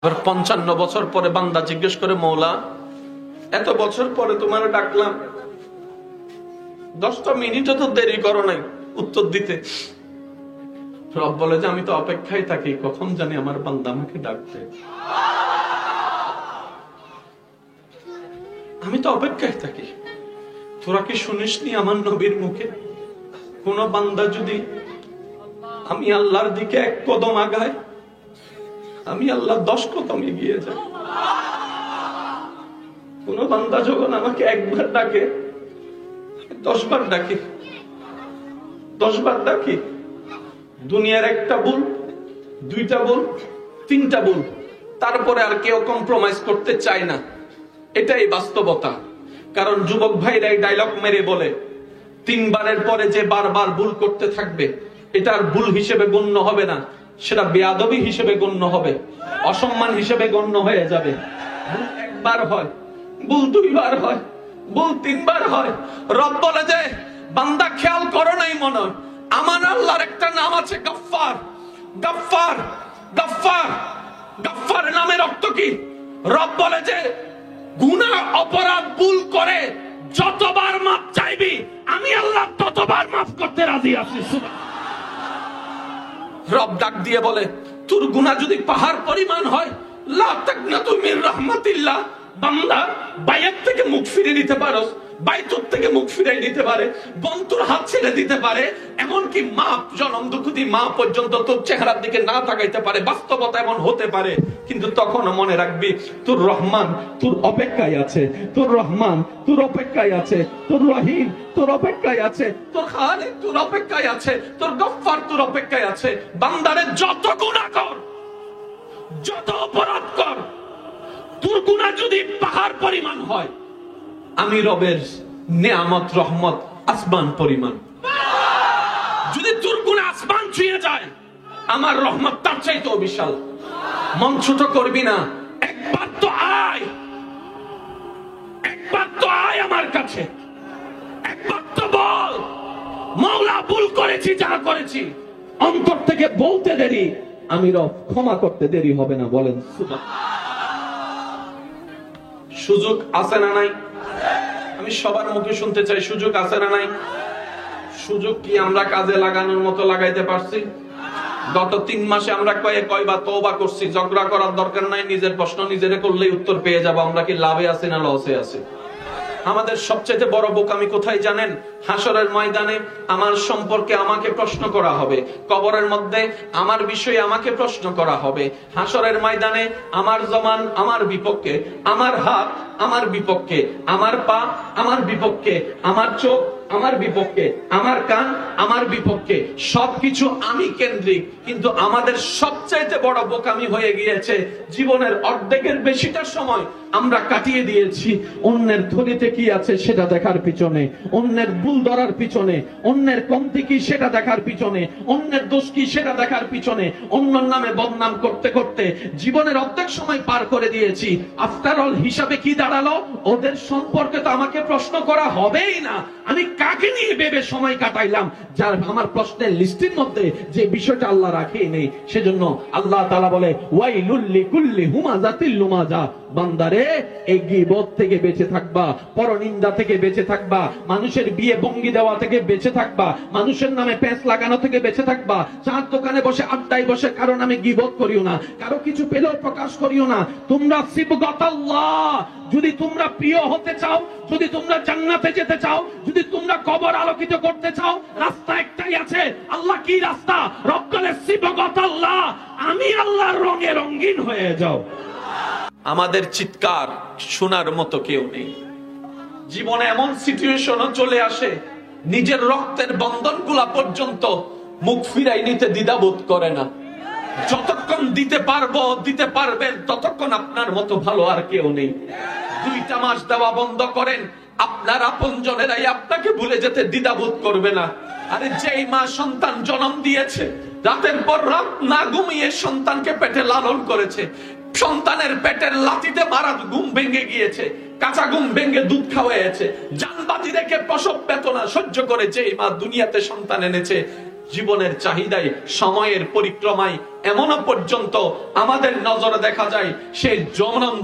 আর 55 বছর পরে বান্দা জিজ্ঞেস করে, মৌলা এত বছর পরে তোমার ডাকলাম, 10টা মিনিটও তো দেরি করো নাই উত্তর দিতে। রব বলে যে আমি তো অপেক্ষায় থাকি, কখন জানি আমার বান্দা আমাকে ডাকবে। আমি তো অপেক্ষায় থাকি। তোরা কি শুনিসনি আমার নবীর মুখে কোন বান্দা যদি আমি আল্লাহর দিকে 1 কদম আগায়, আমি আল্লাহ 10 কদম এগিয়ে যাই। কোন বান্দা যখন আমাকে 1 বার ডাকে, 10 বার ডাকি, 10 বার ডাকি। দুনিয়ার 1টা ভুল, 2টা ভুল, 3টা ভুল, তারপরে আর কেউ কম্প্রোমাইজ করতে চায় না। এটাই বাস্তবতা। কারণ যুবক ভাইরা এই ডায়লগ মেরে বলে 3 বারের পরে যে বারবার ভুল করতে থাকবে, এটা আর ভুল হিসেবে গণ্য হবে না, সেটা বেয়াদবি হিসেবে গণ্য হবে, অসম্মান হিসেবে গণ্য হয়ে যাবে। ভুল 1 বার হয়, ভুল 2 বার হয়, ভুল 3 বার হয়। রব বলে যে বান্দা খেয়াল করো নাই মনে হয়, আমার আল্লাহর একটা নাম আছে গফফার। গফফার, গফফার, গফফার নামের অর্থ কি? রব বলে যে গুনাহ অপরাধ ভুল করে যতবার মাফ চাইবি, আমি আল্লাহ ততবার মাফ করতে রাজি আছি। রব ডাক দিয়ে বলে, তোর গুনাহ যদি পাহাড় পরিমাণ হয়, লা তাকনাতু মির রাহমাতিল্লাহ। বান্দা বাইয়ের থেকে মুখ ফিরিয়ে নিতে পারো, বাইতুর থেকে মুখ ফিরিয়ে নিতে পারে, বন্ধুর হাত ছেড়ে দিতে পারে, এমনকি মা জনম দুঃখী মা পর্যন্ত তোর চেহারার দিকে না তাকাইতে পারে। বাস্তবতা এমন হতে পারে, কিন্তু তখন মনে রাখবি তোর রহমান তোর অপেক্ষায় আছে, তোর রহমান তোর অপেক্ষায় আছে, তোর রহিম তোর অপেক্ষায় আছে, তোর খালিক তোর অপেক্ষায় আছে, তোর গফফার তোর অপেক্ষায় আছে। বান্দারে যত গুনাহ কর, যত অপরাধ কর, তোর গুনাহ যদি পাহাড় পরিমাণ হয়, আমি রবের নেয়ামত রহমত আসমান পরিমাণ। যদি তোর গুনাহ আসমান ছুঁয়ে যায়, আমার রহমত তার চাইতেও বিশাল। মন ছোট করবি না, একবার তো আয়, একবার তো আয় আমার কাছে, একবার তো বল মাওলা ভুল করেছি, যা করেছি অন্তর থেকে বলতে দেরি, আমি রব ক্ষমা করতে দেরি হবে না। বলেন সুবহানাল্লাহ। সুযোগ আছে না নাই? আমি সবার মুখে শুনতে চাই, সুযোগ আছে না নাই? সুযোগ কি আমরা কাজে লাগানোর মতো লাগাইতে পারছি? গত 3 মাসে আমরা কয়বার তওবা করছি। ঝগড়া করার দরকার নাই, নিজের প্রশ্ন নিজেরে করলেই উত্তর পেয়ে যাব। আমরা কি লাভে আছি না লসে আছি? আমাদের সবচেয়ে বড় বোকামি কোথায় জানেন? হাসরের ময়দানে আমার সম্পর্কে আমাকে প্রশ্ন করা হবে, কবরের মধ্যে আমার বিষয়ে আমাকে প্রশ্ন করা হবে। হাসরের ময়দানে আমার জবান আমার বিপক্ষে, আমার হাত আমার বিপক্ষে, আমার পা আমার বিপক্ষে, আমার চোখ আমার বিপক্ষে, আমার কান আমার বিপক্ষে, সবকিছু আমি কেন্দ্রিক। কিন্তু আমাদের সবচাইতে বড় বোকামি হয়ে গিয়েছে, জীবনের অর্ধেকের বেশিটা সময় আমরা কাটিয়ে দিয়েছি অন্যের ধনীতে কি আছে সেটা দেখার পিছনে, অন্যের ভুল ধরার পিছনে, অন্যের কমতি কি সেটা দেখার পিছনে, অন্যের দোষ কি সেটা দেখার পিছনে, অন্যের নামে বদনাম করতে করতে জীবনের অর্ধেক সময় পার করে দিয়েছি। আফটার অল হিসাবে কি দাঁড়ালো? ওদের সম্পর্কে তো আমাকে প্রশ্ন করা হবেই না। আমি কাকে নিয়ে ভেবে সময় কাটাইলাম, যার আমার প্রশ্নের লিস্টের মধ্যে যে বিষয়টা আল্লাহ রাখেই নেই। সেজন্য আল্লাহ তাআলা বলে, ওয়াইলুল লিকুল্লি হুমাযাতিল লুমাযা। বান্দারে এই গীবত থেকে বেঁচে থাকবা, পরনিন্দা থেকে বেঁচে থাকবা, মানুষের বিয়ে ভঙ্গি দেওয়া থেকে বেঁচে থাকবা, মানুষের নামে প্যাঁচ লাগানো থেকে বেঁচে থাকবা, চার দোকানে বসে আড্ডায় বসে কারো নামে গীবত করিও না, কারো কিছু পেলেও প্রকাশ করিও না। তোমরা সিবগাতাল্লাহ, যদি তোমরা প্রিয় হতে চাও, যদি তোমরা জান্নাতে যেতে চাও, যদি তোমরা কবর আলোকিত করতে চাও, রাস্তা একটাই আছে। আল্লাহ কি রাস্তা? রব বলে সিবগাতাল্লাহ, আমি আল্লাহর রঙে রঙিন হয়ে যাও। আমাদের চিৎকার শোনার মতো কেউ নেই। জীবনে এমন সিচুয়েশনও চলে আসে, নিজের রক্তের বন্ধনগুলা পর্যন্ত মুখ ফিরাই নিতে দ্বিধাবোধ করে না। যতক্ষণ দিতে পারবো, দিতে পারবেন, ততক্ষণ আপনার মতো ভালো আর কেউ নেই। 2টা মাস দেওয়া বন্ধ করেন, আপনার আপনজনেরাই আপনাকে ভুলে যেতে দ্বিধাবোধ করবে না। আরে যেই মা সন্তান জন্ম দিয়েছে, রাতের পর রাত না ঘুমিয়ে সন্তানকে পেটে লালন করেছে, সন্তানের পেটের লাথিতে মারা ঘুম ভেঙে গিয়েছে, কাঁচা ঘুম ভেঙে দুধ খাওয়াইছে, জানবাজি রেখে প্রসব বেদনা সহ্য করে যেই মা দুনিয়াতে সন্তান এনেছে, জীবনের চাহিদায়, সময়ের পরিক্রমায় এমনও পর্যন্ত আমাদের নজরে দেখা যায় সেই জনম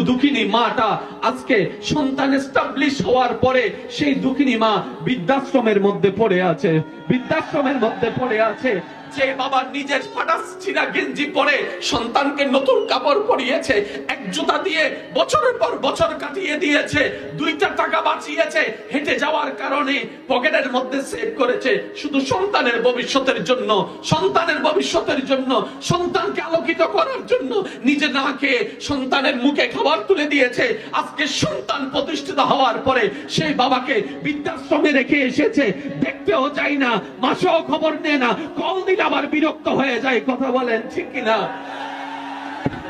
দুঃখিনী মাটা আজকে সন্তান এস্টাবলিশ হওয়ার পরে সেই দুঃখিনী মা বৃদ্ধাশ্রমের মধ্যে পড়ে আছে, বৃদ্ধাশ্রমের মধ্যে পড়ে আছে। যে বাবা নিজের ফাটা ছিঁড়া গেঞ্জি পরে সন্তানকে নতুন কাপড় পরিয়েছে, এক জুতা দিয়ে বছরের পর বছর কাটিয়ে দিয়েছে, 2টা টাকা বাঁচিয়েছে, হেঁটে যাওয়ার কারণে পকেটের মধ্যে সেভ করেছে শুধু সন্তানের ভবিষ্যতের জন্য, সন্তানের ভবিষ্যতের জন্য, সন্তানকে আলোকিত করার জন্য নিজে না খেয়ে সন্তানের মুখে খাবার তুলে দিয়েছে। আজকে সন্তান প্রতিষ্ঠিত হওয়ার পরে সেই বাবাকে বৃদ্ধাশ্রমে রেখে এসেছে, দেখতেও চাই না, মাসেও খবর নেয় না, কল দিলে আবার বিরক্ত হয়ে যায়। কথা বলেন ঠিক কিনা?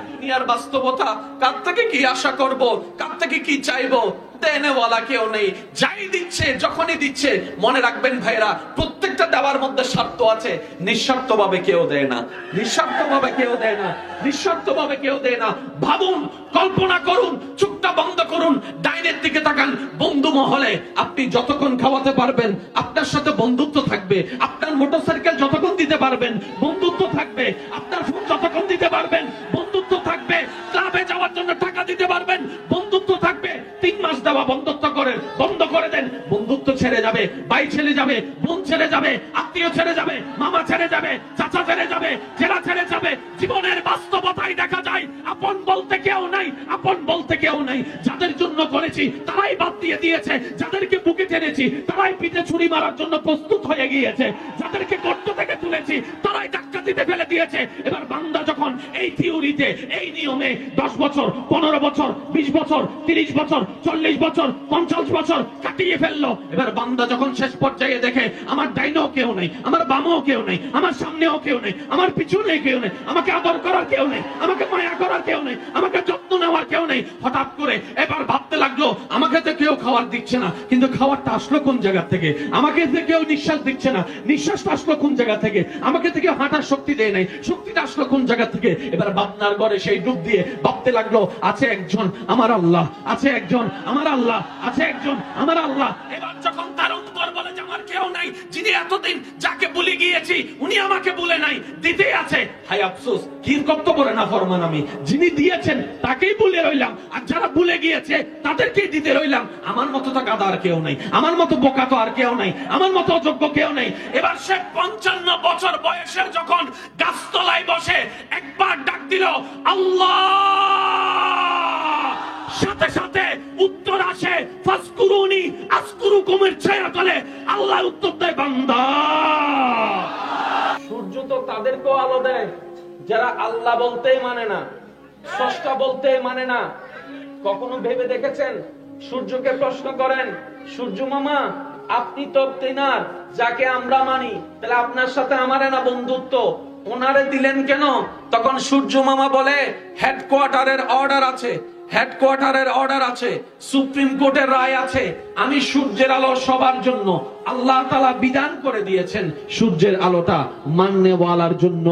দুনিয়ার বাস্তবতা, কার থেকে কি আশা করব, কার থেকে কি চাইবো? দেনেওয়ালা কেউ নেই, যাই দিচ্ছে যখনই দিচ্ছে। মনে রাখবেন ভাইরা, প্রত্যেকটা দেওয়ার মধ্যে স্বার্থ আছে, নিঃস্বার্থ ভাবে কেউ দেয় না, নিঃস্বার্থ ভাবে কেউ দেয় না, নিঃস্বার্থ ভাবে কেউ দেয় না। ভাবুন, কল্পনা করুন, চোখটা বন্ধ করুন, ডাইনের দিকে তাকান। বন্ধু মহলে আপনি যতক্ষণ খাওয়াতে পারবেন আপনার সাথে বন্ধুত্ব থাকবে, আপনার মোটরসাইকেল যতক্ষণ দিতে পারবেন বন্ধুত্ব থাকবে, আপনার ফোন যতক্ষণ দিতে পারবেন বন্ধুত্ব থাকবে, ক্লাবে যাওয়ার জন্য টাকা দিতে পারবেন বন্ধুত্ব থাকবে। 3 মাস দেওয়া বন্ধ করে দেন, বন্ধুত্ব ছেড়ে যাবে, ভাই ছেড়ে যাবে, বোন ছেড়ে যাবে, আত্মীয় ছেড়ে যাবে, মামা ছেড়ে যাবে, চাচা ছেড়ে যাবে, জেলা ছেড়ে যাবে। জীবনের বাস্তবতায় দেখা যায় আপন বলতে কেউ নাই, আপন বলতে কেউ নাই। যাদের জন্য করেছি তারাই বাদ দিয়ে দিয়েছে, যাদেরকে বুকে টেনেছি তারাই পিঠে ছুরি মারার জন্য প্রস্তুত হয়ে গিয়েছে, যাদেরকে গর্ত থেকে তুলেছি তারাই ধাক্কা দিতে ফেলে দিয়েছে। এবার বান্দা যখন এই থিওরিতে, এই নিয়মে 10 বছর, 15 বছর, 20 বছর, 30 বছর, 40 বছর, 50 বছর কাটিয়ে ফেললো, এবার বান্দা যখন শেষ পর্যায়ে দেখে আমার ডাইনেও কেউ নেই, আমার বামেও কেউ নেই, আমার সামনেও কেউ নেই, আমার পিছনে কেউ নেই, আমাকে আদর করার কেউ নেই, আমাকে মায়া করার কেউ নেই, আমাকে যত্ন নেওয়ার কেউ নেই, হঠাৎ করে এবার ভাবতে লাগলো আমাকে তো কেউ খাবার দিচ্ছে না, কিন্তু খাবারটা আসলো কোন জায়গা থেকে? আমাকে তো কেউ নিঃশ্বাস দিচ্ছে না, নিঃশ্বাসটা আসলো কোন জায়গা থেকে? আমাকে তো কেউ হাঁটার শক্তি দেয় নাই, শক্তিটা আসলো কোন জায়গা থেকে? এবার ভাবনার ঘরে সেই ডুব দিয়ে ভাবতে লাগলো আছে একজন আমার আল্লাহ, আছে একজন আমার আল্লাহ, আছে একজন আমার আল্লাহ। এবার যখন তার অন্তর বলে যে আমার কেউ নাই, যিনি এতদিন যাকে ভুলে গিয়েছি উনি আমাকে ভুলে নাই, দিতে আছে, হায় আফসোস, কি কর্তব্য না ফরমান, আমি যিনি দিয়েছেন তাকেই ভুলে রইলাম, আর যারা ভুলে গিয়েছে তাদেরকেই দিতে রইলাম। আমার মতো তো গাদা আর কেউ নাই, আমার মতো বোকা তো আর কেউ নাই, আমার মতো অযোগ্য কেউ নেই। এবার সে 55 বছর বয়সের যখন গাছতলায় বসে একবার ডাক দিল আল্লাহ, সাথে সাথে উত্তর আসে ফাসকুরুনি আসকুরুকুমের ছায়াতলে। আল্লাহ উত্তর দেয় বান্দা। সূর্য তো তাদেরকেও আলো দেয় যারা আল্লাহ বলতেই মানে না, স্রষ্টা বলতেই মানে না। কখনো ভেবে দেখেছেন? সূর্যকে প্রশ্ন করেন, সূর্য মামা আপনি তো তেনার যাকে আমরা মানি, তাহলে আপনার সাথে আমারে না বন্ধুত্ব, ওনারে দিলেন কেন? তখন সূর্য মামা বলে হেডকোয়ার্টারের অর্ডার আছে, হেডকোয়ার্টারের অর্ডার আছে, সুপ্রিম কোর্টের রায় আছে, আমি সূর্যের আলো সবার জন্য। আল্লাহ তাআলা বিধান করে দিয়েছেন সূর্যের আলোটা মাননেওয়ালার জন্য,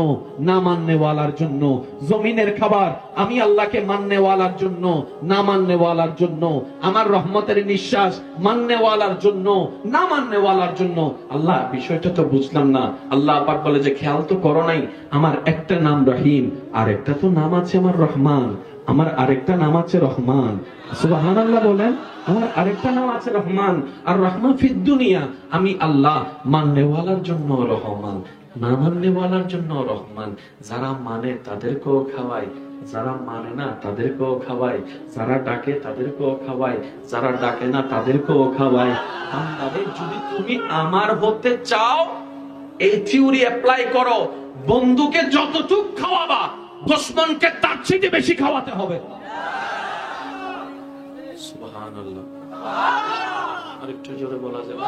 না মাননেওয়ালার জন্য। জমিনের খাবার আমি আল্লাহকে মাননেওয়ালার জন্য, না মাননেওয়ালার জন্য। আমার রহমতের নিঃশ্বাস মাননেওয়ালার জন্য, না মাননেওয়ালার জন্য। আল্লাহ বিষয়টা তো বুঝলাম না। আল্লাহ পাক বলে যে খেয়াল তো করো নাই, আমার একটা নাম রহিম, আর একটা তো নাম আছে আমার রহমান, আমার আরেকটা নাম আছে রহমান। সুবহানাল্লাহ বলেন, আমার আরেকটা নাম আছে রহমান। আর রহমান ফিদ দুনিয়া, আমি আল্লাহ মাননেওয়ালার জন্য রহমান, না মাননেওয়ালার জন্য রহমান। যারা মানে তাদেরকেও খাওয়াই, যারা মানে না তাদেরকেও খাওয়াই, যারা ডাকে তাদেরকেও খাওয়াই, যারা ডাকে না তাদেরকেও খাওয়াই। আল্লাহরে যদি তুমি আমার হতে চাও, এই থিওরি অ্যাপ্লাই করো। বন্ধুকে যতটুক খাওয়াবা, দুশমনকে তার চেয়ে বেশি খাওয়াতে হবে। সুবহানাল্লাহ। আরেকটু জোরে বলা যাবে?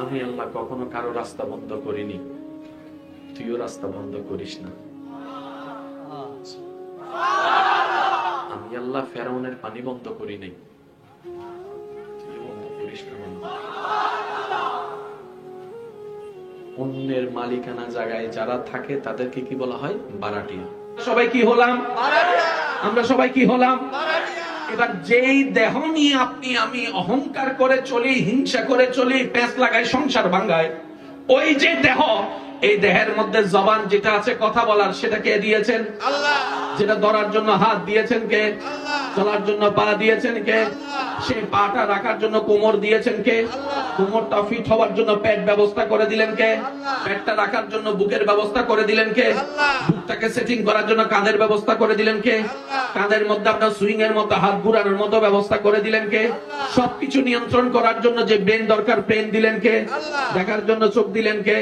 আমি আল্লাহ কখনো কারো রাস্তা বন্ধ করিনি, তুইও রাস্তা বন্ধ করিস না। আমি আল্লাহ ফেরাউনের পানি বন্ধ করি নাই, তুইও বন্ধ করিস না। অন্যের মালিকানা জায়গায় যারা থাকে তাদেরকে কি বলা হয়? বারাটিয়া। সবাই কি হলাম? আমরা সবাই কি হলাম? এবার যেই দেহ নিয়ে আপনি আমি অহংকার করে চলি, হিংসা করে চলি, প্যাঁচ লাগাই, সংসার ভাঙ্গায়, ওই যে দেহ, এই দেহের মধ্যে জবান যেটা আছে কথা বলার, সেটা কে দিয়েছেন? আল্লাহ। যেটা ধরার জন্য হাত দিয়েছেন কে? আল্লাহ। চলার জন্য পা দিয়েছেন কে? সেই পাটা রাখার জন্য কোমর দিয়েছেন কে? কোমরটা ফিট হওয়ার জন্য পেট ব্যবস্থা করে দিলেন কে? পেটটা রাখার জন্য বুকের ব্যবস্থা করে দিলেন কে? বুকটাকে সেটিং করার জন্য কাঁধের ব্যবস্থা করে দিলেন কে? কাঁধের মধ্যে আপনার সুইং এর মতো হাত ঘুরানোর মতো ব্যবস্থা করে দিলেন কে? সবকিছু নিয়ন্ত্রণ করার জন্য যে ব্রেন দরকার, ব্রেন দিলেন কে? দেখার জন্য চোখ দিলেন কে?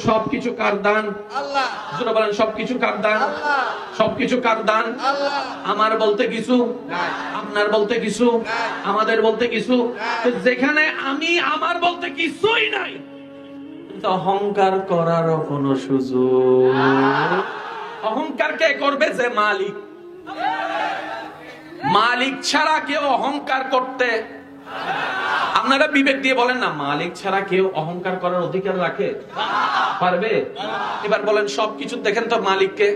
সবকিছু কার দান? আল্লাহ। যারা বলেন সবকিছু কার দান? সবকিছু কার দান? আমার বলতে কিছু, আপনার বলতে কিছু, আমাদের বলতে কিছু। যেখানে আমি আমার বলতে কিছুই নাই, অহংকার করারও কোন সুযোগ। অহংকার কে করবে? যে মালিক। মালিক ছাড়া কেউ অহংকার করতে, আপনারা বিবেক দিয়ে বলেন না, মালিক ছাড়া কেউ অহংকার করার অধিকার রাখে? পারবে? এবার বলেন সবকিছু দেখেন তো মালিককে।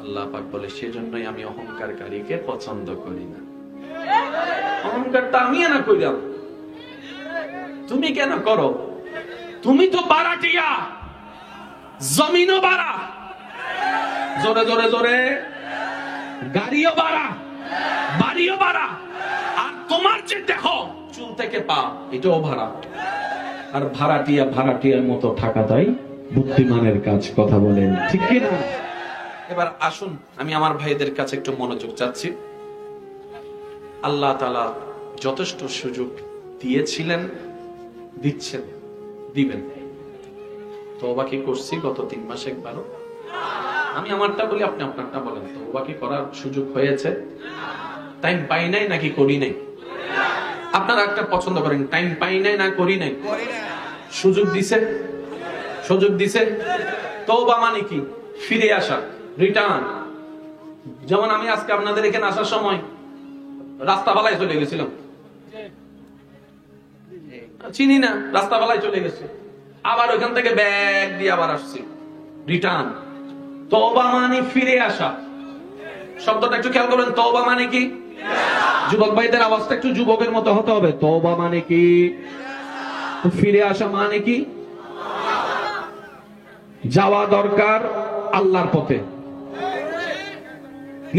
আল্লাহ পাক বলে, সেজন্যই আমি অহংকারকারীকে পছন্দ করি না। অহংকারটা আমি না কইলাম, তুমি কেন করো? তুমি তো বাড়াটিয়া, জমিনও বাড়া, জোরে জোরে জোরে, গাড়িও বাড়া, বাড়িও বাড়া, আর তোমার যে দেখো চুল থেকে পা, এটাও ভাড়া। আর ভাড়াটিয়া ভাড়াটিয়ার মতো থাকাটাই বুদ্ধিমানের কাজ। কথা বলেন ঠিক কি না? এবার আসুন, আমি আমার ভাইদের কাছে একটু মনোযোগ চাচ্ছি। আল্লাহ তাআলা যথেষ্ট সুযোগ দিয়েছিলেন, দিচ্ছেন, দিবেন। তওবা কি করছি গত 3 মাসে একবারও? আমি আমারটা বলি, আপনি আপনারটা বলেন। তওবা কি করার সুযোগ হয়েছে? টাইম পাই নাই নাকি করি নাই? আপনারা একটা পছন্দ করেন, টাইম পাই নাই না করি নাই? সুযোগ দিছে, সুযোগ দিছে। তওবা মানে কি? ফিরে আসা, রিটার্ন। যেমন আমি আজকে আপনাদের এখানে আসার সময় রাস্তা বালায় চলে গেছিলাম, চিনি না, রাস্তা বালায় চলে গেছে, আবার ওইখান থেকে ব্যাগ দিয়ে আবার আসছি, রিটার্ন। তওবা মানে ফিরে আসা। শব্দটা একটু খেয়াল করবেন, তওবা মানে কি? যুবক ভাইদের আওয়াজটা একটু যুবকের মতো হতে হবে। তওবা মানে কি? ফিরে আসা মানে কি? যাওয়া দরকার আল্লাহর পথে।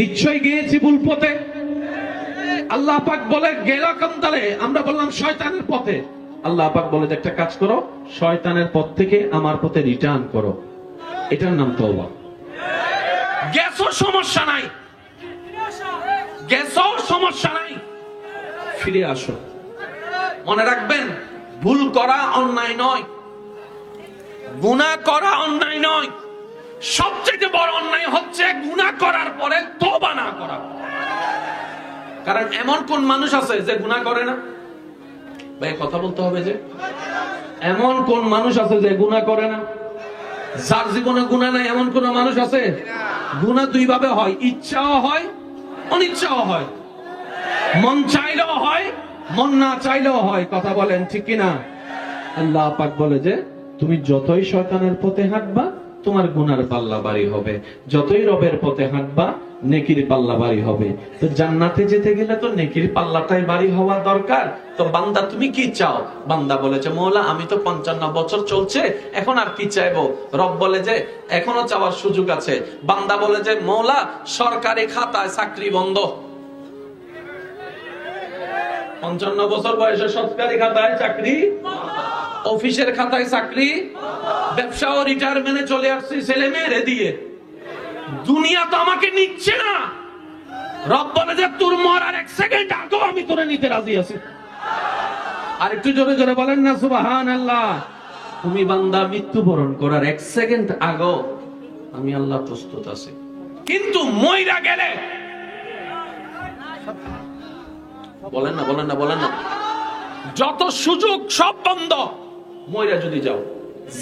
নিশ্চয় গিয়েছি ভুল পথে। আল্লাহ পাক বলে গেল কামতালে, আমরা বললাম শয়তানের পথে। আল্লাহ পাক বলে একটা কাজ করো, শয়তানের পথ থেকে আমার পথে রিটার্ন করো। এটার নাম তওবা। গেছো সমস্যা নাই, গেছো সমস্যা নাই, ফিরে আসো। মনে রাখবেন, ভুল করা অন্যায় নয়, গুনাহ করা অন্যায় নয়। সবচেয়ে বড় অন্যায় হচ্ছে গুনাহ করার পরে তওবা না করা। কারণ এমন কোন মানুষ আছে যে গুনাহ করে না? ভাই কথা বলতে হবে, যে এমন কোন মানুষ আছে যে গুনাহ করে না? যার জীবনে গুনাহ নাই এমন কোন মানুষ আছে? গুনাহ দুই ভাবে হয়, ইচ্ছাও হয়, অনিচ্ছাও হয়। মন চাইলেও হয়, মন না চাইলেও হয়। কথা বলেন ঠিক কিনা? আল্লাহ পাক বলে যে তুমি যতই শয়তানের পথে হাঁটবা, তোমার গুনার পাল্লা ভারী হবে। যতই রবের পথে হাঁটবা, নেকির পাল্লা ভারী হবে। তো জান্নাতে যেতে গেলে তো নেকির পাল্লাটাই ভারী হওয়া দরকার। তো বান্দা তুমি কি চাও? বান্দা বলেছে, মওলা আমি তো 55 বছর চলছে, এখন আর কি চাইবো? রব বলে যে এখনো চাওয়ার সুযোগ আছে। বান্দা বলে যে মওলা সরকারি খাতায় চাকরি বন্ধ। 55 বছর বয়সে সরকারি খাতায় চাকরি, অফিসের খাতায় চাকরি, ব্যবসা ও রিটায়ারমেন্টে চলে আসছি ছেলে মেয়েরে দিয়ে। দুনিয়া তো আমাকে নিচ্ছে না। রব বলে যে তোর মরার 1 সেকেন্ড আগেও আমি তোরে নিতে রাজি আছি। আর একটু জোরে জোরে বলেন না সুবহানাল্লাহ। তুমি বান্দা মৃত্যুবরণ করার 1 সেকেন্ড আগেও আমি আল্লাহ প্রস্তুত আছি। কিন্তু মইরা গেলে বলেন না, বলেন না, বলেন না, যত সুযোগ সব বন্ধ। মইরা যদি যাও,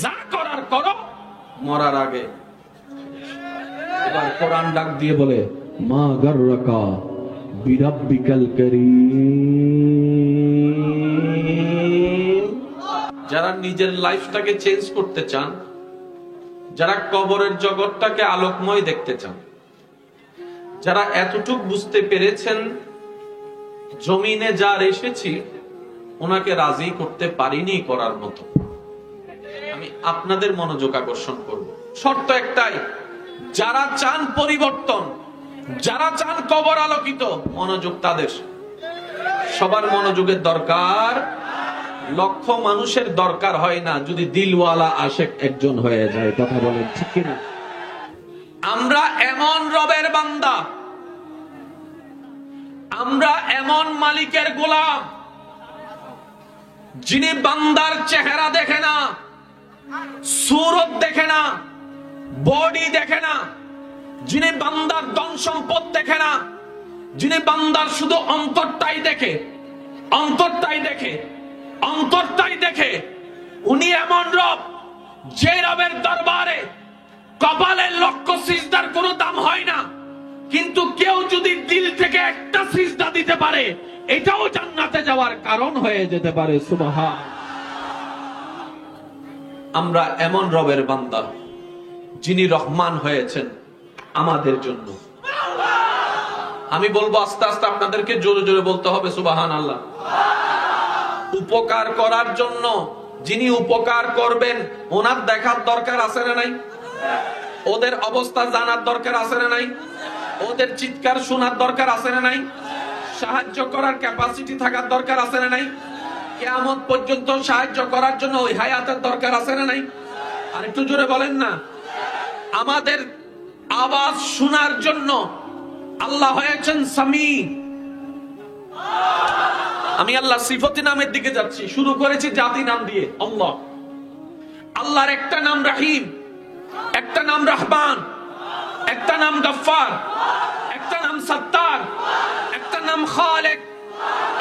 যা করার করো মরার আগে। এবার কোরআন ডাক দিয়ে বলে, মা গাররাকা বিরাব্বিকাল কারীম। যারা নিজের লাইফটাকে চেঞ্জ করতে চান, যারা কবরের জগৎটাকে আলোকময় দেখতে চান, যারা এতটুক বুঝতে পেরেছেন জমিনে যার এসেছি ওনাকে রাজি করতে পারিনি করার মতো। আমি আপনাদের মনোযোগ আকর্ষণ করব, শর্ত একটাই, যারা চান পরিবর্তন, যারা চান কবর আলোকিত, মনোযোগ তাদের। সবার মনোযোগের দরকার, লক্ষ মানুষের দরকার হয় না যদি দিলওয়ালা আশেক একজন হয়ে যায়। কথা বলেন ঠিক কিনা? আমরা এমন রবের বান্দা, আমরা এমন মালিকের গোলাম যিনি বান্দার চেহারা দেখে না, সুরত দেখে না, বডি দেখে না, যিনি বান্দার ধন সম্পদ দেখে না, যিনি বান্দার শুধু অন্তরটাই দেখে, অন্তরটাই দেখে, অন্তরটাই দেখে। উনি এমন রব যে রবের দরবারে কপালের লক্ষ সিজদার কোনো দাম হয় না, কিন্তু কেউ যদি দিল থেকে একটা সিজদা দিতে পারে এটাও জান্নাতে যাওয়ার কারণ হয়ে যেতে পারে। সুবহান। আমরা এমন রবের বান্দা যিনি রহমান হয়েছেন আমাদের জন্য। আমি বলবো আস্তে আস্তে, আপনাদেরকে জোরে জোরে বলতে হবে সুবহানাল্লাহ। উপকার করার জন্য যিনি উপকার করবেন ওনার দেখার দরকার আছে না নাই? ওদের অবস্থা জানার দরকার আছে না নাই? ওদের চিৎকার শোনার দরকার আছে না নাই? সাহায্য করার ক্যাপাসিটি থাকার দরকার আছে না নাই? কিয়ামত পর্যন্ত সাহায্য করার জন্য ওই হায়াতের দরকার আছে না নাই? আর একটু জোরে বলেন না। আমাদের আওয়াজ শোনার জন্য আল্লাহ হয়েছেন সামি। আমি আল্লাহ সিফতি নামের দিকে যাচ্ছি, শুরু করেছি জাতি নাম দিয়ে। আল্লাহ, আল্লাহর একটা নাম রহিম, একটা নাম রহমান, একটা নাম গফফার, একটা নাম সত্তার, একটা নাম খালিক,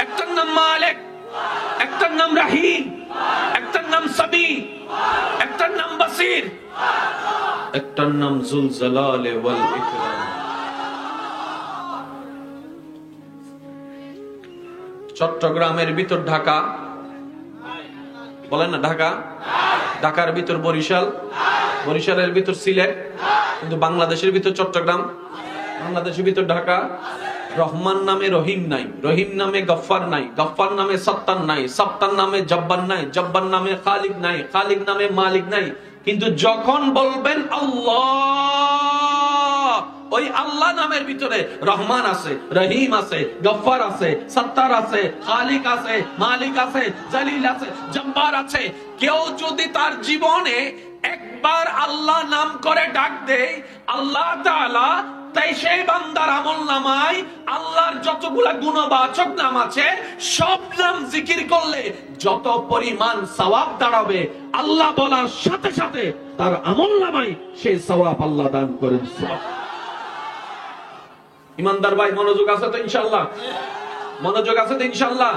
একটা নাম মালিক, একটা নাম রহিম, একটা নাম সামি, একটা নাম বসির, একটা নাম যুল জালালি ওয়াল ইকরাম। চট্টগ্রামের ভিতর ঢাকা, বলেন না ঢাকা, ঢাকার ভিতর বরিশাল, বরিশালের ভিতর সিলেট, কিন্তু বাংলাদেশের ভিতর চট্টগ্রাম, বাংলাদেশের ভিতর ঢাকা। রহমান নামে রহিম নাই, রহিম নামে গফফার নাই, গফফার নামে সত্তার নাই, সত্তার নামে জব্বার নাই, জব্বার নামে খালিক নাই, খালিক নামে মালিক নাই। কিন্তু যখন বলবেন আল্লাহ, ওই আল্লাহ নামের ভিতরে রহমান আছে, রহিম আছে, গফফার আছে, সত্তার আছে, খালিক আছে, মালিক আছে, জলিল আছে, জব্বার আছে। কেউ যদি তার জীবনে একবার আল্লাহ নাম করে ডাক দেয়, আল্লাহ তাআলা তাই সেই বান্দার আমলনামায় আল্লাহর যতগুলা গুণবাচক নাম আছে সব নাম জিকির করলে যত পরিমাণ সওয়াব দাঁড়াবে, আল্লাহ বলার সাথে সাথে তার আমলনামায় সেই সওয়াব আল্লাহ দান করেন। ইমানদার ভাই, মনোযোগ আছে তো ইনশাআল্লাহ? মনোযোগ আছে তো ইনশাআল্লাহ?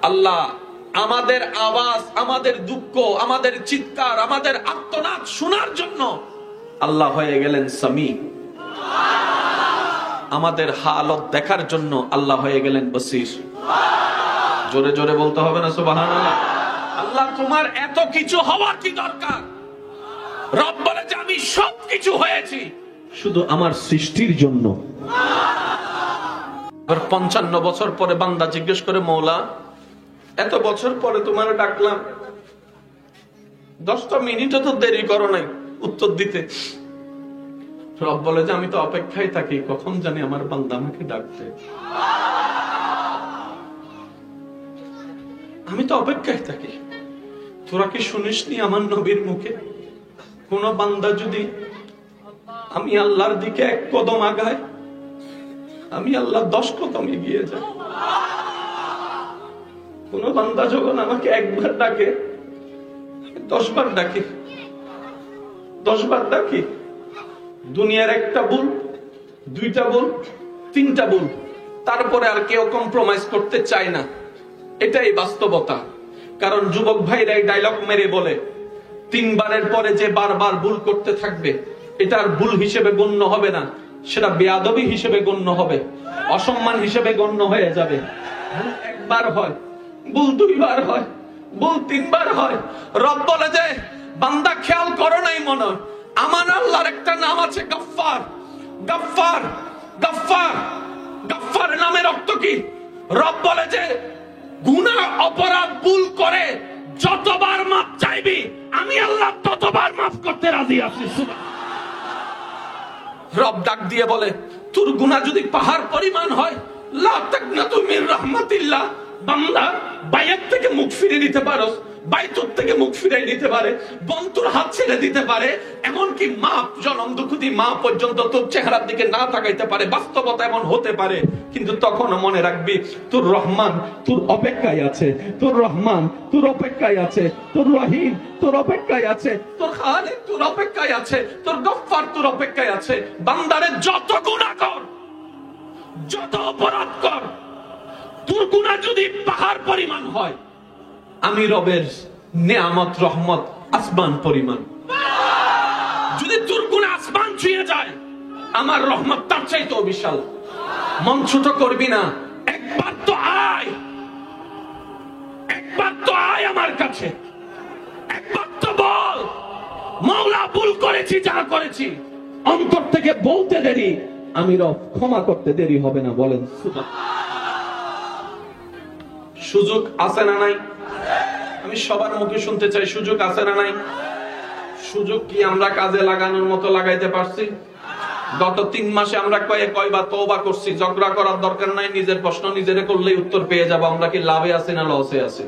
আল্লাহ আমাদের আওয়াজ, আমাদের দুঃখ, আমাদের চিৎকার, আমাদের আর্তনাদ শোনার জন্য আল্লাহ হয়ে গেলেন সামি। আমাদের হালত দেখার জন্য আল্লাহ হয়ে গেলেন বসির। জোরে জোরে বলতে হবে না সুবহানাল্লাহ? আল্লাহ তোমার এত কিছু হওয়ার কি দরকার? রব বলে যে আমি সব কিছু হয়েছি শুধু আমার সৃষ্টির জন্য। 55 বছর পরে বান্দা জিজ্ঞেস করে, মওলা এত বছর পরে তোমার ডাকলাম, 10টা মিনিটও তো দেরি করো নাই উত্তর দিতে। রব বলে যে আমি তো অপেক্ষায় থাকি কখন জানি আমার বান্দা আমাকে ডাকবে। আমি তো অপেক্ষায় থাকি। তোরা কি শুনিসনি আমার নবীর মুখে কোন বান্দা যদি আমি আল্লাহর দিকে 1 কদম আগায়, আমি আল্লাহ 10 কদম এগিয়ে যাই। কোন বান্দা যখন আমাকে একবার ডাকে 10 বার ডাকি, 10 বার ডাকি। দুনিয়ার একটা ভুল, 2টা ভুল, 3টা ভুল, তারপরে আর কেউ কম্প্রোমাইজ করতে চায় না। এটাই বাস্তবতা। কারণ যুবক ভাইরা এই ডায়লগ মেরে বলে 3 বারের পরে যে বারবার ভুল করতে থাকবে এটার ভুল হিসেবে গণ্য হবে না, সেটা বেয়াদবি হিসেবে গণ্য হবে, অসম্মান হিসেবে গণ্য হয়ে যাবে। একবার হয়, ভুল 2 বার হয়, ভুল 3 বার হয়। রব বলে যে বান্দা খেয়াল করো নাই মনে, আমার আল্লাহর একটা নাম আছে গফফার। গফফার, গফফার, গফফার নামের অর্থ কি? রব বলে যে গুনাহ অপরাধ ভুল করে যতবার মাপ চাইবি আমি আল্লাহ ততবার মাফ করতে রাজি আছি। রব ডাক দিয়ে বলে, তোর গুনাহ যদি পাহাড় পরিমাণ হয়, লা তাকনাতু মির রাহমাতিল্লাহ, বান্দা বাইয়ের থেকে মুখ ফিরে নিতে পারো, বাইতুর থেকে মুখ ফিরে নিতে পারে, বন্ধুর হাত ছেড়ে দিতে পারে, এমনকি মা জনম দুঃখী মা পর্যন্ত তোর চেহারার দিকে না তাকাইতে পারে, বাস্তবতা এমন হতে পারে। কিন্তু তখনও মনে রাখবি তোর রহমান তোর অপেক্ষায় আছে, তোর রহমান তোর অপেক্ষায় আছে, তোর রহিম তোর অপেক্ষায় আছে, তোর খালিক তোর অপেক্ষায় আছে, তোর গফফার তোর অপেক্ষায় আছে। বান্দারে যত গুনাহ কর, যত অপরাধ কর, তোর গুনাহ যদি পাহাড় পরিমাণ হয়, আমি রবের নেয়ামত রহমত আসমান পরিমাণ। যদি তোর গুনাহ আসমান ছুঁয়ে যায়, আমার রহমত তার চাইতেও বিশাল। মন ছোট করবি না, একবার তো আয়, একবার তো আয় আমার কাছে, একবার তো বল মাওলা ভুল করেছি, যা করেছি অন্তর থেকে বলতে দেরি, আমি রব ক্ষমা করতে দেরি হবে না। বলেন সুযোগ আছে না নাই? আমি সবার মুখে শুনতে চাই, সুযোগ আছে না নাই? সুযোগ কি আমরা কাজে লাগানোর মতো লাগাইতে পারছি? গত 3 মাসে আমরা কয়বার তওবা করছি। ঝগড়া করার দরকার নাই, নিজের প্রশ্ন নিজেরে করলেই উত্তর পেয়ে যাব। আমরা কি লাভে আছি না লসে আছি?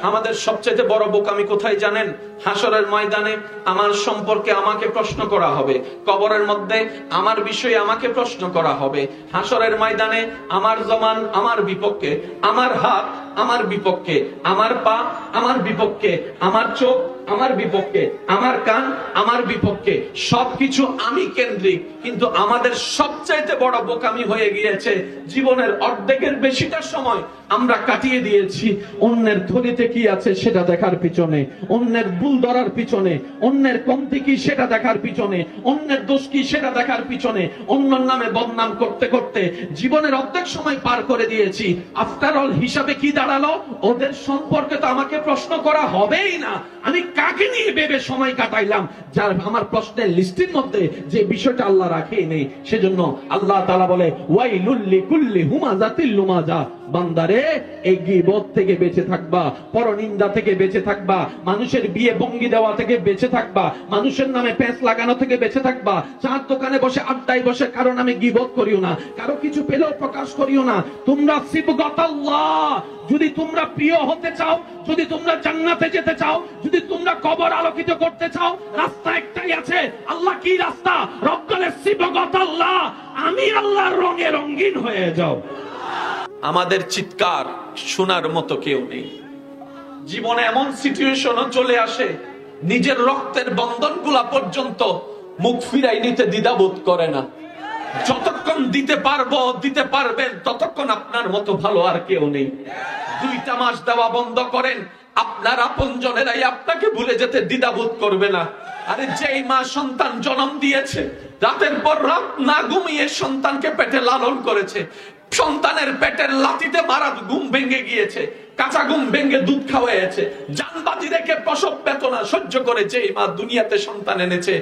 আমাদের সবচেয়ে বড় বোকামি কোথায় জানেন? হাসরের ময়দানে আমার সম্পর্কে আমাকে প্রশ্ন করা হবে, কবরের মধ্যে আমার বিষয়ে আমাকে প্রশ্ন করা হবে। হাসরের ময়দানে আমার জমান আমার বিপক্ষে, আমার হাত আমার বিপক্ষে, আমার পা আমার বিপক্ষে, আমার চোখ আমার বিপক্ষে, আমার কান আমার বিপক্ষে, সবকিছু আমি কেন্দ্রিক। কিন্তু আমাদের সবচাইতে বড় বোকামি হয়ে গিয়েছে, জীবনের অর্ধেকের বেশিটা সময় আমরা কাটিয়ে দিয়েছি অন্যের থলিতে কি আছে সেটা দেখার পিছনে, অন্যের ভুল ধরার পিছনে, অন্যের কমতি কি সেটা দেখার পিছনে, অন্যের দোষ কি সেটা দেখার পিছনে, অন্যর নামে বদনাম করতে করতে জীবনের অর্ধেক সময় পার করে দিয়েছি। আফটার অল হিসাবে কি দাঁড়ালো? ওদের সম্পর্কে তো আমাকে প্রশ্ন করা হবেই না। আমি কাকে নিয়ে ভেবে সময় কাটাইলাম, যার আমার প্রশ্নের লিস্টের মধ্যে যে বিষয়টা আল্লাহ রাখেই নেই। সেজন্য আল্লাহ তাআলা বলে, ওয়াইলুল লিকুল্লি হুমাযাতিল লুমাযা, বান্দারে এই গীবত থেকে বেঁচে থাকবা, পরনিন্দা থেকে বেঁচে থাকবা, মানুষের বিয়ে ভঙ্গি দেওয়া থেকে বেঁচে থাকবা, মানুষের নামে পেঁচ লাগানো থেকে বেঁচে থাকবা, চার দোকানে বসে আড্ডায় বসে কারো নামে গীবত করিও না, কারো কিছু পেলেও প্রকাশ করিও না। তোমরা সিবগাতাল্লাহ, যদি তোমরা প্রিয় হতে চাও, যদি তোমরা জান্নাতে যেতে চাও, যদি তোমরা কবর আলোকিত করতে চাও, রাস্তা একটাই আছে। আল্লাহ কি রাস্তা? রব্বুল সিবগাতাল্লাহ, আমি আল্লাহর রঙে রঙিন হয়ে যাও। আমাদের চিৎকার শোনার মতো কেউ নেই। জীবনে এমন সিচুয়েশনও চলে আসে, নিজের রক্তের বন্ধনগুলা পর্যন্ত মুখ ফিরাই নিতে দ্বিধাবোধ করে না। যতক্ষণ দিতে পারবো, দিতে পারবেন, ততক্ষণ আপনার মতো ভালো আর কেউ নেই। 2টা মাস দেওয়া বন্ধ করেন, আপনার আপনজনেরাই আপনাকে ভুলে যেতে দ্বিধাবোধ করবে না। আরে যেই মা সন্তান জন্ম দিয়েছে, রাতের পর রাত না ঘুমিয়ে সন্তানকে পেটে লালন করেছে, সন্তানের পেটের লাথিতে মারা ঘুম ভেঙে গিয়েছে, কাঁচা ঘুম ভেঙে দুধ খাওয়াইছে, জানবাজি রেখে প্রসব বেদনা সহ্য করে যেই মা দুনিয়াতে সন্তান এনেছে,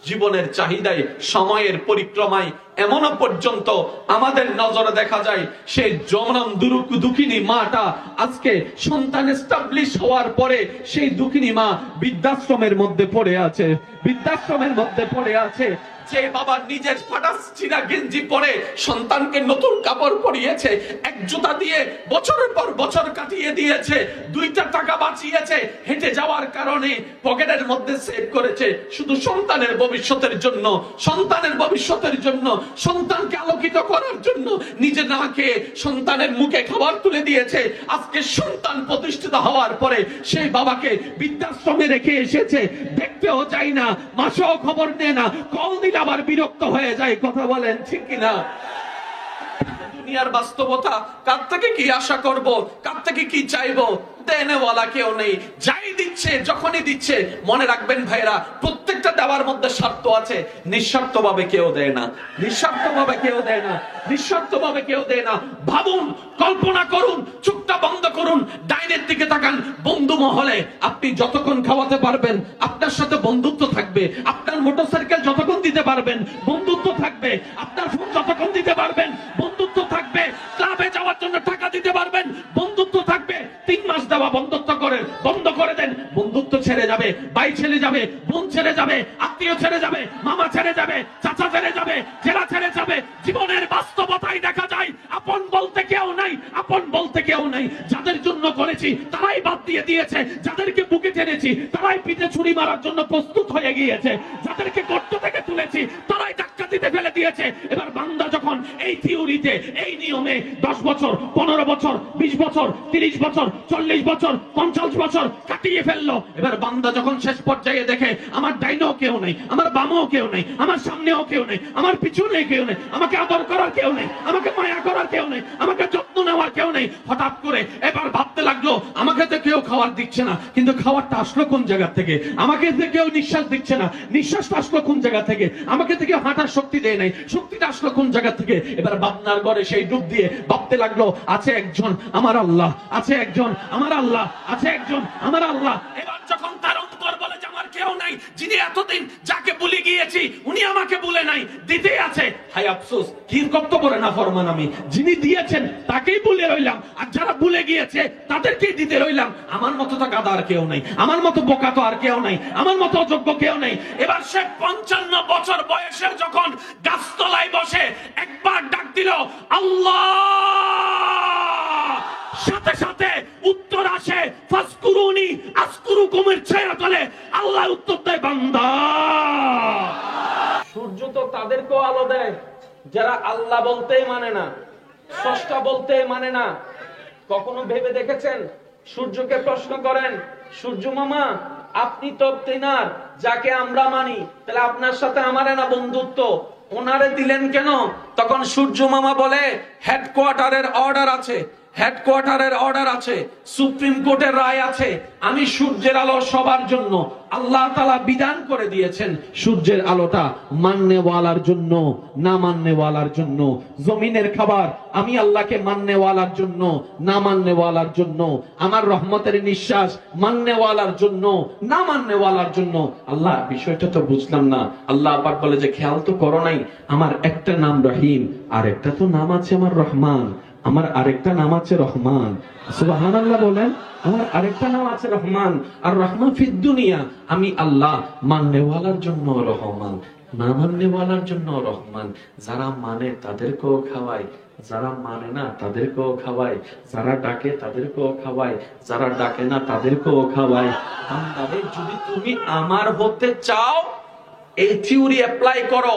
জীবনের চাহিদায় সময়ের পরিক্রমায় এমনও পর্যন্ত আমাদের নজরে দেখা যায় সেই জনম দুঃখিনী মাটা আজকে সন্তান এস্টাবলিশ হওয়ার পরে সেই দুঃখিনী মা বৃদ্ধাশ্রমের মধ্যে পড়ে আছে, বৃদ্ধাশ্রমের মধ্যে পড়ে আছে। যে বাবা নিজের ফাটা ছিঁড়া গেঞ্জি পরে সন্তানকে নতুন কাপড় পরিয়েছে, এক জুতা দিয়ে বছরের পর বছর কাটিয়ে দিয়েছে, 2টা টাকা বাঁচিয়েছে, হেঁটে যাওয়ার কারণে পকেটের মধ্যে সেভ করেছে শুধু সন্তানের ভবিষ্যতের জন্য, সন্তানের ভবিষ্যতের জন্য, সন্তানকে আলোকিত করার জন্য নিজে না খেয়ে সন্তানের মুখে খাবার তুলে দিয়েছে। আজকে সন্তান প্রতিষ্ঠিত হওয়ার পরে সেই বাবাকে বৃদ্ধাশ্রমে রেখে এসেছে, দেখতেও চাই না, মাসেও খবর নেয় না, কল দিলে আবার বিরক্ত হয়ে যায়। কথা বলেন ঠিক কিনা? দুনিয়ার বাস্তবতা, কার থেকে কি আশা করব, কার থেকে কি চাইবো? দেনেওয়ালা কেউ নেই। যাই দিচ্ছে, যখনই দিচ্ছে, মনে রাখবেন ভাইরা, প্রত্যেকটা দেওয়ার মধ্যে স্বার্থ আছে। নিঃস্বার্থভাবে কেউ দেয় না, নিঃস্বার্থভাবে কেউ দেয় না, নিঃস্বার্থভাবে কেউ দেয় না। ভাবুন, কল্পনা করুন, চোখটা বন্ধ করুন, ডাইনের দিকে তাকান। বন্ধু মহলে আপনি যতক্ষণ খাওয়াতে পারবেন আপনার সাথে বন্ধুত্ব থাকবে, আপনার মোটরসাইকেল যতক্ষণ দিতে পারবেন বন্ধুত্ব থাকবে, আপনার ফোন যতক্ষণ দিতে পারবেন বন্ধুত্ব থাকবে, ক্লাবে যাওয়ার জন্য টাকা দিতে পারবেন বন্ধুত্ব থাকবে। যাবে, ভাই ছেড়ে যাবে, বোন ছেড়ে যাবে, আত্মীয় ছেড়ে যাবে, মামা ছেড়ে যাবে, চাচা ছেড়ে যাবে, জেলা ছেড়ে যাবে। জীবনের বাস্তবতাই দেখা যায় আপন বলতে কেউ নাই, আপন বলতে কেউ নাই। যাদের জন্য করেছি তারাই বাদ দিয়ে দিয়েছে, যাদেরকে বুকে টেনেছি তারাই পিঠে ছুরি মারার জন্য প্রস্তুত হয়ে গিয়েছে, যাদেরকে গর্ত থেকে তুলেছি তারাই ধাক্কা দিতে ফেলে দিয়েছে। এবার বান্দা যখন এই থিওরিতে, এই নিয়মে 10 বছর, 15 বছর, 20 বছর, 30 বছর, 40 বছর, 50 বছর কাটিয়ে ফেললো, এবার বান্দা যখন শেষ পর্যায়ে দেখে আমার ডাইনেও কেউ নেই, আমার বামেও কেউ নেই, আমার সামনেও কেউ নেই, আমার পিছনে কেউ নেই, আমাকে আদর করার কেউ নেই, আমাকে মায়া করার কেউ নেই, আমাকে যত্ন নেওয়ার কেউ নেই, হঠাৎ করে এবার ভাবতে লাগলো আমাকে তো কেউ খাবার দিচ্ছে না, কিন্তু খাবারটা আসলো কোন জায়গা থেকে? আমাকে তো কেউ নিঃশ্বাস দিচ্ছে না, নিঃশ্বাসটা আসলো কোন জায়গা থেকে? আমাকে তো কেউ হাঁটার শক্তি দেয় নাই, শক্তিটা আসলো কোন জায়গা থেকে? এবার ভাবনার ঘরে সেই ডুব দিয়ে ভাবতে লাগলো আছে একজন আমার আল্লাহ, আছে একজন আমার আল্লাহ, আছে একজন আমার আল্লাহ। এবার যখন তার অন্তর বলে যে আমার কেউ নাই, যিনি এতদিন যাকে ভুলে গিয়েছি উনি আমাকে ভুলে নাই, দিতেই আছে, হায় আফসোস কি কত বড় নাফরমান আমি, যিনি দিয়েছেন তাকেই ভুলে রইলাম, আর যারা ভুলে গিয়েছে তাদেরকেই দিতে রইলাম। আমার মতো তো গাদা আর কেউ নাই, আমার মতো বোকা তো আর কেউ নাই, আমার মতো অযোগ্য কেউ নাই। এবার সে 55 বছর বয়সের যখন গাছতলায় বসে একবার ডাক দিল আল্লাহ, সাথে সাথে উত্তর আসে ফাসকুরুনি আসকুরুকুমের ছায়া তলে। আল্লাহ উত্তর দেয় বান্দা। সূর্য তো তাদেরকেও আলো দেয় যারা আল্লাহ বলতেই মানে না, স্রষ্টা বলতেই মানে না। কখনো ভেবে দেখেছেন? সূর্যকে প্রশ্ন করেন, সূর্য মামা আপনি তো তেনার যাকে আমরা মানি, তাহলে আপনার সাথে আমারে না বন্ধুত্ব, ওনারে দিলেন কেন? তখন সূর্য মামা বলে হেডকোয়ার্টারের অর্ডার আছে, হেডকোয়ার্টারের অর্ডার আছে, সুপ্রিম কোর্টের রায় আছে, আমি সূর্যের আলো সবার জন্য। আল্লাহ তাআলা বিধান করে দিয়েছেন সূর্যের আলোটা মাননেওয়ালার জন্য, না মাননেওয়ালার জন্য। জমিনের খাবার আমি আল্লাহকে মাননেওয়ালার জন্য, না মাননেওয়ালার জন্য। আমার রহমতের নিঃশ্বাস মাননেওয়ালার জন্য, না মাননেওয়ালার জন্য। আল্লাহ বিষয়টা তো বুঝলাম না। আল্লাহ পাক বলে যে খেয়াল তো করো নাই, আমার একটা নাম রহিম, আর একটা তো নাম আছে আমার রহমান, আমার আরেকটা নাম আছে রহমান। সুবহানাল্লাহ বলেন, আমার আরেকটা নাম আছে রহমান। আর রহমান ফিদ দুনিয়া, আমি আল্লাহ মাননেওয়ালার জন্য রহমান, না মাননেওয়ালার জন্য রহমান। যারা মানে তাদেরকেও খাওয়াই, যারা মানে না তাদেরকেও খাওয়াই, যারা ডাকে তাদেরকেও খাওয়াই, যারা ডাকে না তাদেরকেও খাওয়াই। বান্দারে যদি তুমি আমার হতে চাও, এই থিওরি অ্যাপ্লাই করো।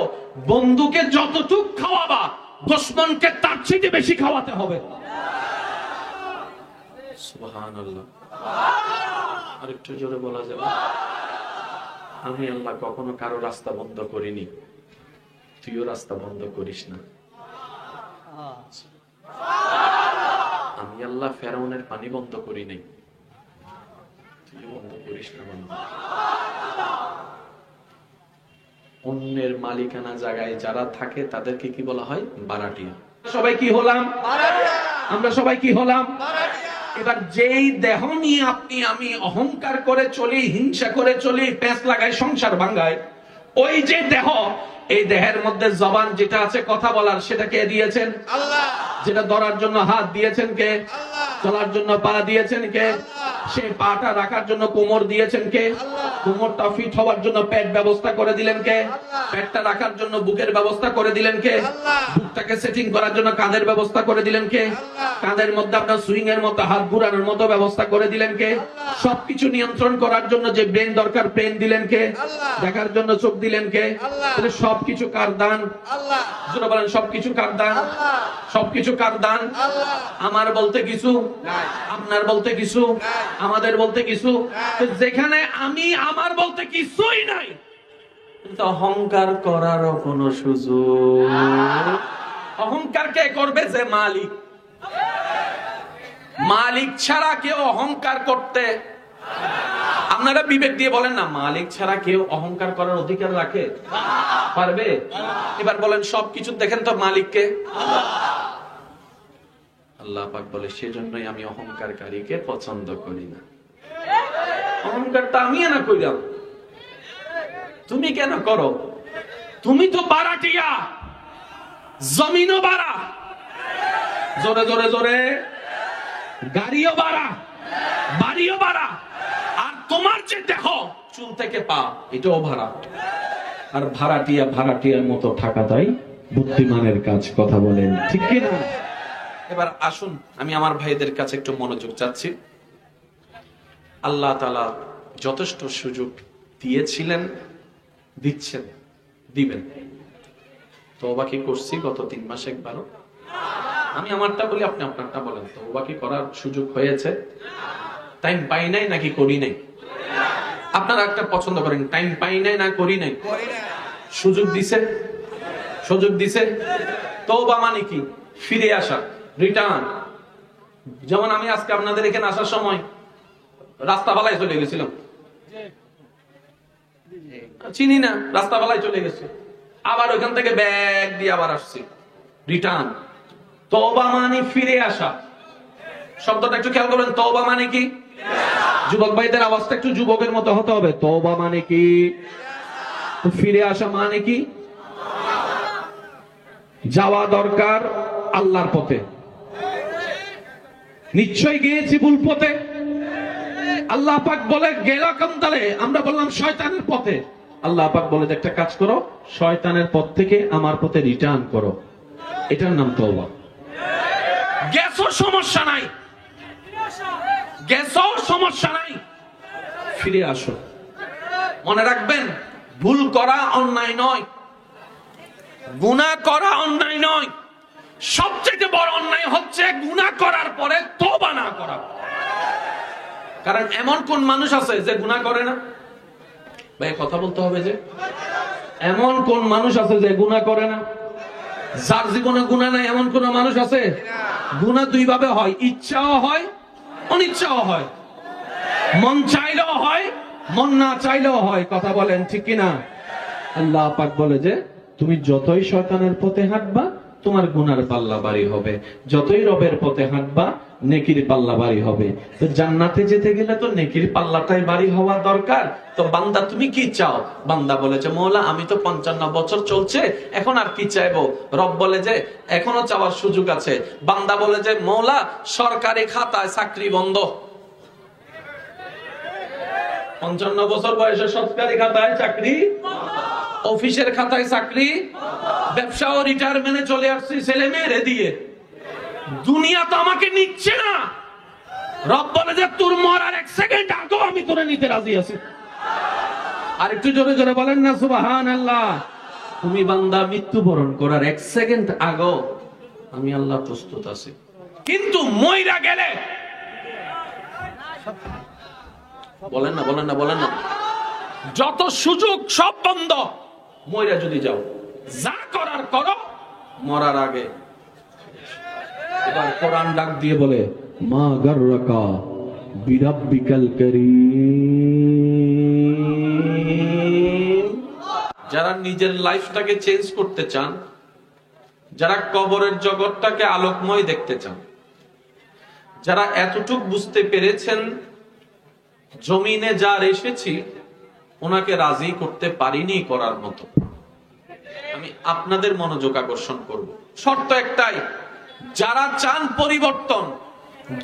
বন্ধুকে যতটুক খাওয়াবা, দুশমনকে তার চেয়ে বেশি খাওয়াতে হবে। সুবহানাল্লাহ। আরেকটু জোরে বলা যাবে? আমি আল্লাহ কখনো কারো রাস্তা বন্ধ করিনি, তুইও রাস্তা বন্ধ করিস না। আমি আল্লাহ ফেরাউনের পানি বন্ধ করি নাই, তুইও বন্ধ করিস না। অন্যের মালিকানা জায়গায় যারা থাকে তাদেরকে কি বলা হয়? বারাটিয়া। সবাই কি হলাম? আমরা সবাই কি হলাম? এবার যেই দেহ নিয়ে আপনি আমি অহংকার করে চলি, হিংসা করে চলি, পেঁচ লাগাই, সংসার ভাঙায়, ওই যে দেহ, এই দেহের মধ্যে জবান যেটা আছে কথা বলার, সেটা কে দিয়েছেন? আল্লাহ। যেটা ধরার জন্য হাত দিয়েছেন কে? আল্লাহ। চলার জন্য পা দিয়েছেন কে? সেই পাটা রাখার জন্য কোমর দিয়েছেন কে? কোমরটা ফিট হওয়ার জন্য পেট ব্যবস্থা করে দিলেন কে? পেটটা রাখার জন্য বুকের ব্যবস্থা করে দিলেন কে? বুকটাকে সেটিং করার জন্য কাঁধের ব্যবস্থা করে দিলেন কে? কাঁধের মধ্যে আপনার সুইং এর মতো হাত ঘুরানোর মতো ব্যবস্থা করে দিলেন কে? সবকিছু নিয়ন্ত্রণ করার জন্য যে ব্রেন দরকার, ব্রেন দিলেন কে? দেখার জন্য চোখ দিলেন কে? তাহলে সবকিছু কার দান? আল্লাহ। যারা বলেন সবকিছু কার দান? আল্লাহ। সবকিছু কার দান? আল্লাহ। আমার বলতে কিছু নাই, আপনার বলতে কিছু নাই, আমাদের বলতে কিছু নাই। যেখানে আমি আমার বলতে কিছুই নাই, অহংকার করারও কোনো সুযোগ। অহংকার কে করবে? যে মালিক। মালিক ছাড়া কেউ অহংকার করতে, আপনারা বিবেক দিয়ে বলেন না, মালিক ছাড়া কেউ অহংকার করার অধিকার রাখে? পারবে? এবার বলেন সবকিছু দেখেন তো মালিককে। আল্লাহ পাক বলে সেজন্যই আমি অহংকারকারীকে পছন্দ করি না। অহংকারটা আমি না কইলাম, তুমি কেন করো? তুমি তো বারাটিয়া, জমিনও বাড়া, জোরে জোরে জোরে, গাড়িও বাড়া, বাড়িও বাড়া, আর তোমার যে দেহ চুল থেকে পা এটাও ভাড়া, আর ভাড়াটিয়ার মতো থাকাটাই বুদ্ধিমানের কাজ। কথা বলেন ঠিক কি না? এবার আসুন আমি আমার ভাইদের কাছে একটু মনোযোগ চাচ্ছি। আল্লাহ তাআলা যথেষ্ট সুযোগ দিয়েছিলেন, দিচ্ছেন, দিবেন। তওবা কি করছি গত 3 মাসে একবারও? আমি আমারটা বলি, আপনি আপনারটা বলেন। তওবা কি করার সুযোগ হয়েছে? টাইম পাই নাই নাকি করি নাই? আপনারা একটা পছন্দ করেন, টাইম পাই নাই না করি নাই? সুযোগ দিছে, সুযোগ দিছে। তওবা মানে কি? ফিরে আসা, রিটার্ন। যেমন আমি আজকে আপনাদের এখানে আসার সময় রাস্তা বালাই চলে গেছিলাম, চিনি না, রাস্তা বালাই চলে গেছে, আবার ওইখান থেকে ব্যাগ দিয়ে আবার আসছি, রিটার্ন। তওবা মানে ফিরে আসা। শব্দটা একটু খেয়াল করবেন, তওবা মানে কি? যুবক ভাইদের আওয়াজটা একটু যুবকের মতো হতে হবে। তওবা মানে কি? ফিরে আসা মানে কি? যাওয়া দরকার আল্লাহর পথে। নিশ্চয় গিয়েছি ভুল পথে। আল্লাহ পাক বলে গেল কোন দলে? আমরা বললাম শয়তানের পথে। আল্লাহ পাক বলে যে একটা কাজ করো, শয়তানের পথ থেকে আমার পথে রিটার্ন করো। এটার নাম তওবা। গেছো সমস্যা নাই, গেছো সমস্যা নাই, ফিরে আসো। মনে রাখবেন, ভুল করা অন্যায় নয়, গুনাহ করা অন্যায় নয়। সবচেয়ে বড় অন্যায় হচ্ছে গুনাহ করার পরে তওবা না করা। কারণ এমন কোন মানুষ আছে যে গুনাহ করে না? ভাই কথা বলতে হবে যে এমন কোন মানুষ আছে যে গুনাহ করে না? যার জীবনে গুনাহ নাই এমন কোন মানুষ আছে? গুনাহ দুই ভাবে হয়, ইচ্ছাও হয়, অনিচ্ছাও হয়। মন চাইলেও হয়, মন না চাইলেও হয়। কথা বলেন ঠিক কি না? আল্লাহ পাক বলে যে তুমি যতই শয়তানের পথে হাঁটবা তোমার গুনার পাল্লা ভারী হবে, যতই রবের পথে হাঁটবা নেকির পাল্লা ভারী হবে। তো জান্নাতে যেতে গেলে তো নেকির পাল্লাটাই ভারী হওয়া দরকার। তো বান্দা তুমি কি চাও? বান্দা বলে যে মওলা আমি তো 55 বছর চলছে, এখন আর কি চাইবো? রব বলে যে এখনো চাওয়ার সুযোগ আছে। বান্দা বলে যে মওলা সরকারি খাতায় চাকরি বন্ধ। 55 বছর বয়সে সরকারি খাতায় চাকরি, অফিসের খাতায় চাকরি, ব্যবসা ও রিটায়ারমেন্টে চলে আসছি ছেলে মেয়েরে দিয়ে। দুনিয়া তো আমাকে নিচ্ছে না। রব বলে যে তোর মরার 1 সেকেন্ড আগেও আমি তোরে নিতে রাজি আছি। আর একটু জোরে জোরে বলেন না সুবহানাল্লাহ। তুমি বান্দা মৃত্যুবরণ করার 1 সেকেন্ড আগেও আমি আল্লাহ প্রস্তুত আছি। কিন্তু মইরা গেলে বলেন না, বলেন না, বলেন না, যত সুযোগ সব বন্ধ। মইরা যদি যাও, যা করার করো মরার আগে। এবার কোরআন ডাক দিয়ে বলে মা গাররাকা বিরাব্বিকাল কারীম। যারা নিজের লাইফটাকে চেঞ্জ করতে চান, যারা কবরের জগৎটাকে আলোকময় দেখতে চান, যারা এতটুক বুঝতে পেরেছেন জমিনে যা এসেছি ওনাকে রাজি করতে পারিনি করার মতো, আমি আপনাদের মনোযোগ আকর্ষণ করব। শর্ত একটাই, যারা চান পরিবর্তন,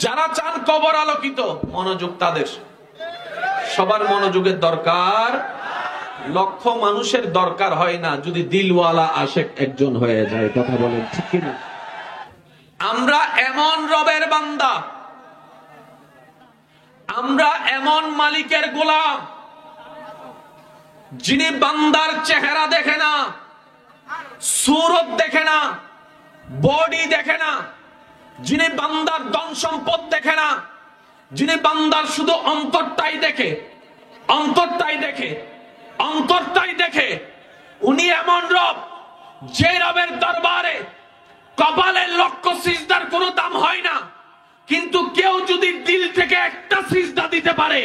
যারা চান কবর আলোকিত, মনোযোগ তাদের। সবার মনোযোগের দরকার। লক্ষ মানুষের দরকার হয় না যদি দিলওয়ালা আশেক একজন হয়ে যায়। কথা বলেন ঠিক কিনা? আমরা এমন রবের বান্দা, আমরা এমন মালিকের গোলাম যিনি বান্দার চেহারা দেখে না, সুরত দেখে না, বডি দেখে না, যিনি বান্দার ধন সম্পদ দেখে না, যিনি বান্দার শুধু অন্তরটাই দেখে, অন্তরটাই দেখে, অন্তরটাই দেখে। উনি এমন রব যে রবের দরবারে কপালের লক্ষ সিজদার কোনো দাম হয় না, কিন্তু কেউ যদি দিল থেকে একটা সিজদা দিতে পারে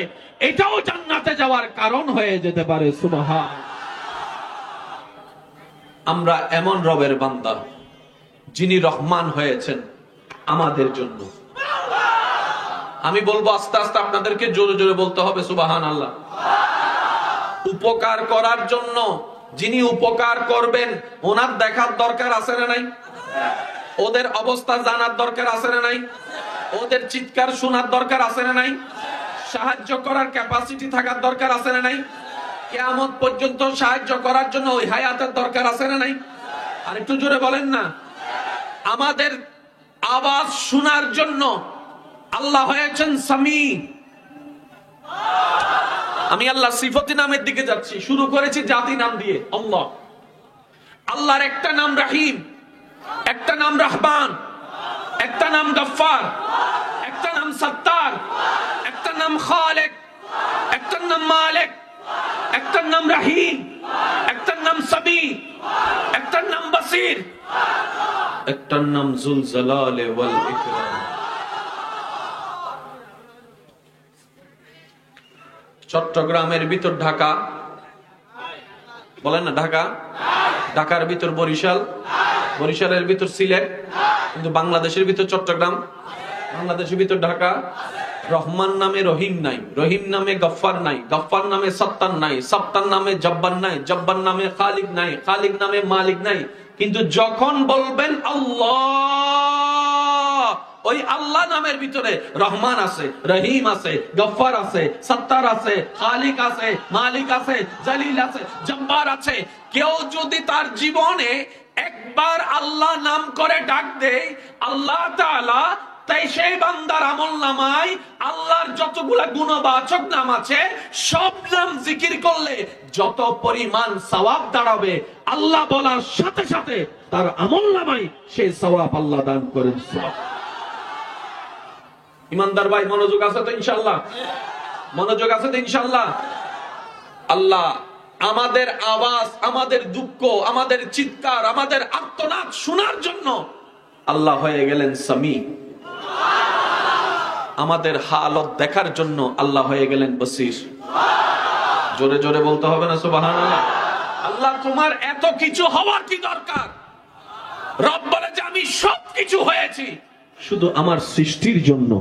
এটাও জান্নাতে যাওয়ার কারণ হয়ে যেতে পারে। সুবহান। আমরা এমন রবের বান্দা যিনি রহমান হয়েছেন আমাদের জন্য। আমি বলবো আস্তে আস্তে, আপনাদেরকে জোরে জোরে বলতে হবে সুবহানাল্লাহ। উপকার করার জন্য যিনি উপকার করবেন ওনার দেখার দরকার আছে না নাই? ওদের অবস্থা জানার দরকার আছে না নাই? ওদের চিৎকার শোনার দরকার আছে না নাই? সাহায্য করার ক্যাপাসিটি থাকার দরকার আছে না নাই? কিয়ামত পর্যন্ত সাহায্য করার জন্য ওই হায়াতের দরকার আছে না নাই? আর একটু জোরে বলেন না। আমাদের আওয়াজ শোনার জন্য আল্লাহ হয়েছেন সামি। আমি আল্লাহ সিফতি নামের দিকে যাচ্ছি, শুরু করেছি জাতি নাম দিয়ে। আল্লাহ, আল্লাহর একটা নাম রাহিম, একটা নাম রহমান, একটা নাম গফফার, একটা নাম সত্তার, একটা নাম খালেক, একটা নাম মালিক, একটা নাম রহিম, একটা নাম সামি, একটা নাম বসির, একটা নাম যুল জালালি ওয়াল ইকরাম। চট্টগ্রামের ভিতর ঢাকা, বলেন না ঢাকা, ঢাকার ভিতর বরিশাল, বরিশালের ভিতর সিলেট, কিন্তু বাংলাদেশের ভিতর চট্টগ্রাম, বাংলাদেশের ভিতর ঢাকা। রহমান নামে রহিম নাই, রহিম নামে গফফার নাই, গফফার নামে সত্তার নাই, সত্তার নামে জব্বার নাই, জব্বার নামে খালিক নাই, খালিক নামে মালিক নাই। কিন্তু যখন বলবেন আল্লাহ, ওই আল্লাহ নামের ভিতরে রহমান আছে, রহিম আছে, গফফার আছে, সত্তার আছে, খালিক আছে, মালিক আছে, জলিল আছে, জব্বার আছে। কেউ যদি তার জীবনে একবার আল্লাহ নাম করে ডাক দেয়, আল্লাহ তাআলা তাই সেই বান্দার আমলনামায় আল্লাহর যতগুলা গুণবাচক নাম আছে সব নাম জিকির করলে যত পরিমাণ সওয়াব দাঁড়াবে, আল্লাহ বলার সাথে সাথে তার আমলনামায় সেই সওয়াব আল্লাহ দান করেন। ইমানদার ভাই, মনোযোগ আছে তো ইনশাআল্লাহ? মনোযোগ আছে তো ইনশাআল্লাহ? আল্লাহ আমাদের আওয়াজ, আমাদের দুঃখ, আমাদের চিৎকার, আমাদের আর্তনাদ শোনার জন্য আল্লাহ হয়ে গেলেন সামি। আমাদের হালত দেখার জন্য আল্লাহ হয়ে গেলেন বসির। জোরে জোরে বলতে হবে না সুবহানাল্লাহ? আল্লাহ তোমার এত কিছু হওয়ার কি দরকার? রব বলে যে আমি সবকিছু হয়েছি শুধু আমার সৃষ্টির জন্য।